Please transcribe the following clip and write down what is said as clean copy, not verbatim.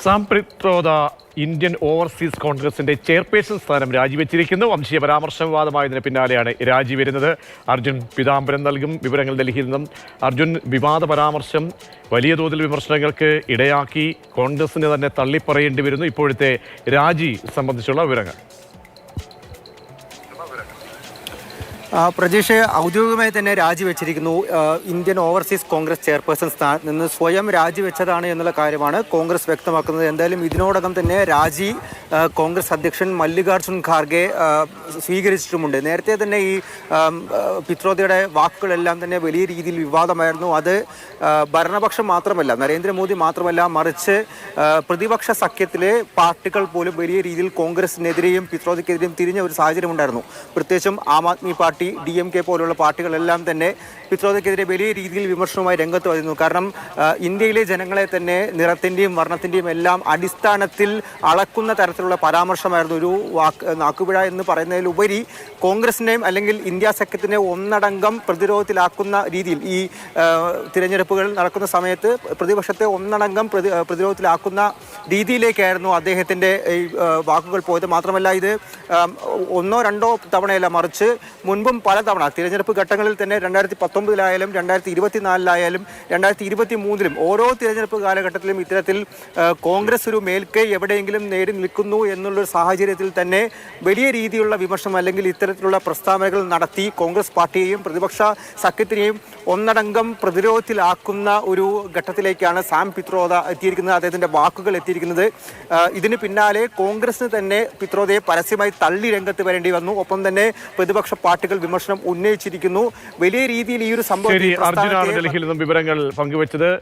Sam Pitroda Indian overseas കോൺഗ്രസിന്റെ chairperson സ്ഥാനം രാജിവെച്ചിരിക്കുന്നു. വംശീയ പരാമർശം വിവാദമായതിന് പിന്നാലെയാണ് രാജി വരുന്നത്. അർജുൻ പീതാംബരൻ നൽകും വിവരങ്ങൾ ഡൽഹിയിൽ നിന്നും. അർജുൻ, വിവാദ പരാമർശം വലിയ തോതിൽ വിമർശനങ്ങൾക്ക് ഇടയാക്കി കോൺഗ്രസിന് തന്നെ തള്ളിപ്പറയേണ്ടി വരുന്നു. ഇപ്പോഴത്തെ രാജി സംബന്ധിച്ചുള്ള വിവരങ്ങൾ. പ്രജീഷ് ഔദ്യോഗികമായി തന്നെ രാജിവെച്ചിരിക്കുന്നു. ഇന്ത്യൻ ഓവർസീസ് കോൺഗ്രസ് ചെയർപേഴ്സൺ സ്ഥാനത്ത് നിന്ന് സ്വയം രാജിവെച്ചതാണ് എന്നുള്ള കാര്യമാണ് കോൺഗ്രസ് വ്യക്തമാക്കുന്നത്. എന്തായാലും ഇതിനോടകം തന്നെ രാജി കോൺഗ്രസ് അധ്യക്ഷൻ മല്ലികാർജുൻ ഖാർഗെ സ്വീകരിച്ചിട്ടുമുണ്ട്. നേരത്തെ തന്നെ ഈ പിത്രോദയുടെ വാക്കുകളെല്ലാം തന്നെ വലിയ രീതിയിൽ വിവാദമായിരുന്നു. അത് ഭരണപക്ഷം മാത്രമല്ല, നരേന്ദ്രമോദി മാത്രമല്ല, മറിച്ച് പ്രതിപക്ഷ സഖ്യത്തിലെ പാർട്ടികൾ പോലും വലിയ രീതിയിൽ കോൺഗ്രസിനെതിരെയും പിത്രോദയ്ക്കെതിരെയും തിരിഞ്ഞ ഒരു സാഹചര്യം ഉണ്ടായിരുന്നു. പ്രത്യേകിച്ചും ആം ആദ്മി പാർട്ടി, DMK പോലുള്ള പാർട്ടികളെല്ലാം തന്നെ പിത്രോദയ്ക്കെതിരെ വലിയ രീതിയിൽ വിമർശനവുമായി രംഗത്ത് വരുന്നു. കാരണം ഇന്ത്യയിലെ ജനങ്ങളെ തന്നെ നിറത്തിൻ്റെയും വർണ്ണത്തിൻ്റെയും എല്ലാം അടിസ്ഥാനത്തിൽ അളക്കുന്ന തരത്തിലുള്ള പരാമർശമായിരുന്നു. ഒരു നാക്കുപിഴ എന്ന് പറയുന്നതിലുപരി കോൺഗ്രസിനെയും അല്ലെങ്കിൽ ഇന്ത്യ സഖ്യത്തിനെ ഒന്നടങ്കം പ്രതിരോധത്തിലാക്കുന്ന രീതിയിൽ ഈ തിരഞ്ഞെടുപ്പുകൾ നടക്കുന്ന സമയത്ത് പ്രതിപക്ഷത്തെ ഒന്നടങ്കം പ്രതിരോധത്തിലാക്കുന്ന രീതിയിലേക്കായിരുന്നു അദ്ദേഹത്തിൻ്റെ ഈ വാക്കുകൾ പോയത്. മാത്രമല്ല, ഇത് ഒന്നോ രണ്ടോ തവണയല്ല, മറിച്ച് മുൻപും പലതവണ തിരഞ്ഞെടുപ്പ് ഘട്ടങ്ങളിൽ തന്നെ 2019 2024 2023 ഓരോ തിരഞ്ഞെടുപ്പ് കാലഘട്ടത്തിലും ഇത്തരത്തിൽ കോൺഗ്രസ് ഒരു മേൽക്കൈ എവിടെയെങ്കിലും നേടി നിൽക്കുന്നു എന്നുള്ളൊരു സാഹചര്യത്തിൽ തന്നെ വലിയ രീതിയിലുള്ള വിമർശനം അല്ലെങ്കിൽ ഇത്തരത്തിലുള്ള പ്രസ്താവനകൾ നടത്തി കോൺഗ്രസ് പാർട്ടിയെയും പ്രതിപക്ഷ സഖ്യത്തിനെയും ഒന്നടങ്കം പ്രതിരോധത്തിലാക്കുന്ന ഒരു ഘട്ടത്തിലേക്കാണ് സാം പിത്രോദ എത്തിയിരിക്കുന്നത്. അദ്ദേഹത്തിൻ്റെ വാക്കുകൾ എത്തിയിരിക്കുന്നത്. ഇതിന് പിന്നാലെ കോൺഗ്രസിന് തന്നെ പിത്രോദയെ പരസ്യമായി തള്ളി രംഗത്ത് വരേണ്ടി വന്നു. ഒപ്പം തന്നെ പ്രതിപക്ഷ പാർട്ടികൾ വിമർശനം ഉന്നയിച്ചിരിക്കുന്നു. വലിയ രീതിയിൽ ഈ ഒരു സംഭവം ഡൽഹിയിൽ നിന്നും വിവരങ്ങൾ പങ്കുവച്ചത്.